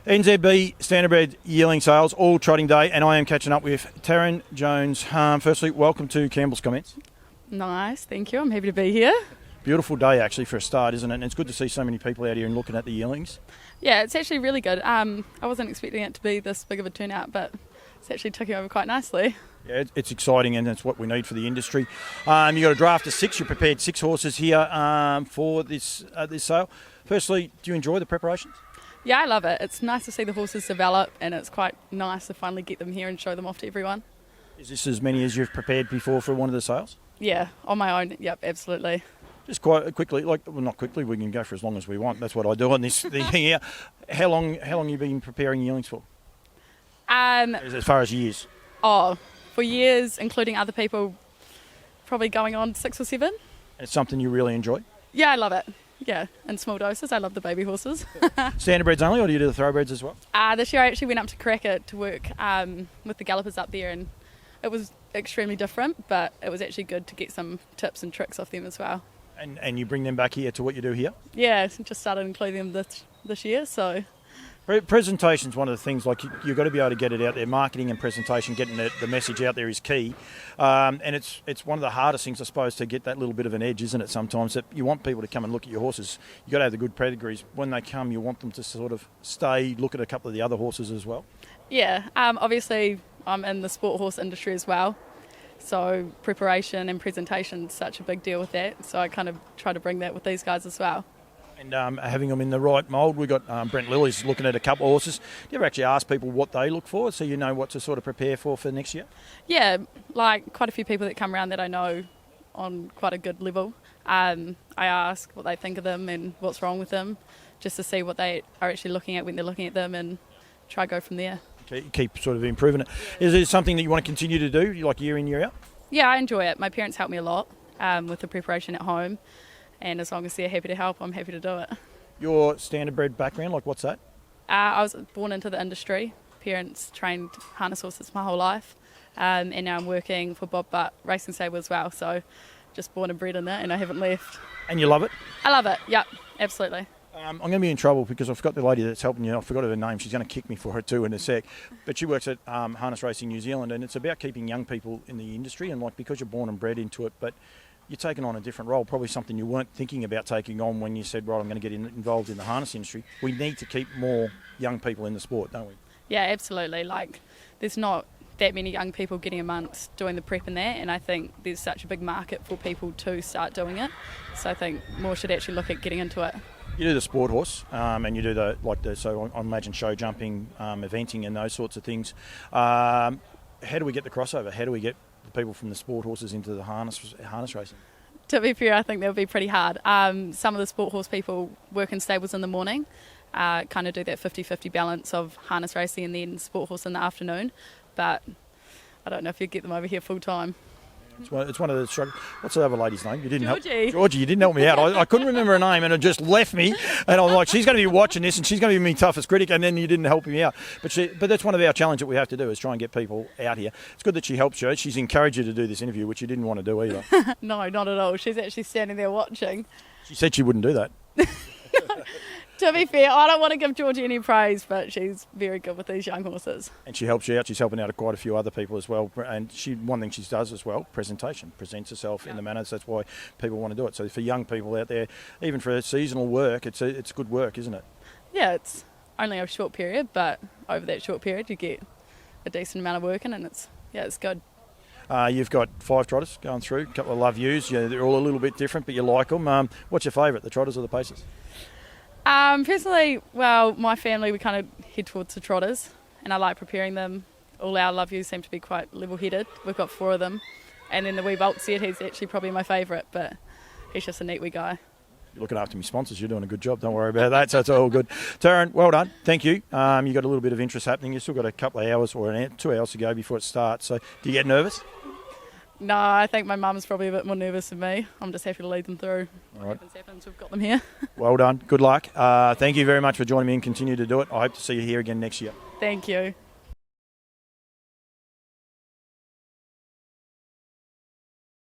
NZB Standardbred yearling sales, all trotting day, and I am catching up with Tarryn Jones. Firstly, welcome to Campbell's Comments. Nice, thank you. I'm happy to be here. Beautiful day, actually, for a start, isn't it? And it's good to see so many people out here and looking at the yearlings. Yeah, it's actually really good. I wasn't expecting it to be this big of a turnout, but it's actually ticking over quite nicely. Yeah, it's exciting, and it's what we need for the industry. You got a draft of 6. You prepared 6 horses here for this sale. Firstly, do you enjoy the preparations? Yeah, I love it. It's nice to see the horses develop, and it's quite nice to finally get them here and show them off to everyone. Is this as many as you've prepared before for one of the sales? Yeah, on my own. Yep, absolutely. Just quite quickly, not quickly. We can go for as long as we want. That's what I do on this thing here. How long have you been preparing yearlings for? As far as years. Oh, for years, including other people, probably going on 6 or 7. It's something you really enjoy? Yeah, I love it. Yeah, in small doses. I love the baby horses. Standardbreds only, or do you do the thoroughbreds as well? This year I actually went up to Crackit to work with the gallopers up there, and it was extremely different, but it was actually good to get some tips and tricks off them as well. And you bring them back here to what you do here? Yeah, just started including them this year, so... Presentation's one of the things, like you've got to be able to get it out there. Marketing and presentation, getting the message out there is key. And it's one of the hardest things, I suppose, to get that little bit of an edge, isn't it, sometimes? That you want people to come and look at your horses. You've got to have the good pedigrees. When they come, you want them to sort of stay, look at a couple of the other horses as well. Yeah, obviously I'm in the sport horse industry as well. So preparation and presentation is such a big deal with that. So I kind of try to bring that with these guys as well. And having them in the right mould, we've got Brent Lilly's looking at a couple of horses. Do you ever actually ask people what they look for so you know what to sort of prepare for next year? Yeah, like quite a few people that come around that I know on quite a good level. I ask what they think of them and what's wrong with them, just to see what they are actually looking at when they're looking at them and try to go from there. Keep sort of improving it. Is it something that you want to continue to do, like year in, year out? Yeah, I enjoy it. My parents help me a lot with the preparation at home. And as long as they're happy to help, I'm happy to do it. Your standardbred background, like what's that? I was born into the industry. Parents trained harness horses my whole life. And now I'm working for Bob Butt Racing Stable as well. So just born and bred in it, and I haven't left. And you love it? I love it, yep, absolutely. I'm going to be in trouble because I've got the lady that's helping you. I forgot her name. She's going to kick me for it too in a sec. But she works at Harness Racing New Zealand, and it's about keeping young people in the industry. And like because you're born and bred into it, but you're taking on a different role, probably something you weren't thinking about taking on when you said, right, I'm going to get involved in the harness industry. We need to keep more young people in the sport, don't we? Yeah, absolutely. Like, there's not that many young people getting amongst doing the prep and that, and I think there's such a big market for people to start doing it. So I think more should actually look at getting into it. You do the sport horse, and you do so I imagine show jumping, eventing and those sorts of things. How do we get the crossover? How do we get the people from the sport horses into the harness racing? To be fair, I think that would be pretty hard. Some of the sport horse people work in stables in the morning, kind of do that 50-50 balance of harness racing and then sport horse in the afternoon, but I don't know if you'd get them over here full time. It's one of the struggles. What's the other lady's name? You didn't Georgie. help. Georgie, you didn't help me out. I couldn't remember her name, and it just left me. And I'm like, she's going to be watching this, and she's going to be my toughest critic. And then you didn't help me out. But that's one of our challenges that we have to do is try and get people out here. It's good that she helped you. She's encouraged you to do this interview, which you didn't want to do either. No, not at all. She's actually standing there watching. She said she wouldn't do that. To be fair, I don't want to give Georgie any praise, but she's very good with these young horses. And she helps you out. She's helping out quite a few other people as well. And one thing she does as well, presentation. Presents herself in the manner. So that's why people want to do it. So for young people out there, even for seasonal work, it's good work, isn't it? Yeah, it's only a short period, but over that short period you get a decent amount of work in, and it's good. You've got 5 trotters going through, a couple of love yous. Yeah, they're all a little bit different, but you like them. What's your favourite, the trotters or the pacers? Personally, well, my family, we kind of head towards the trotters, and I like preparing them. All our love yous seem to be quite level-headed. We've got 4 of them. And then the wee Bolt set, he's actually probably my favourite, but he's just a neat wee guy. You're looking after me sponsors. You're doing a good job. Don't worry about that. So it's all good. Tarryn, well done. Thank you. You got a little bit of interest happening. You've still got a couple of hours or 2 hours to go before it starts. So do you get nervous? No, I think my mum's probably a bit more nervous than me. I'm just happy to lead them through. All right. What happens, we've got them here. Well done. Good luck. Thank you very much for joining me and continue to do it. I hope to see you here again next year. Thank you.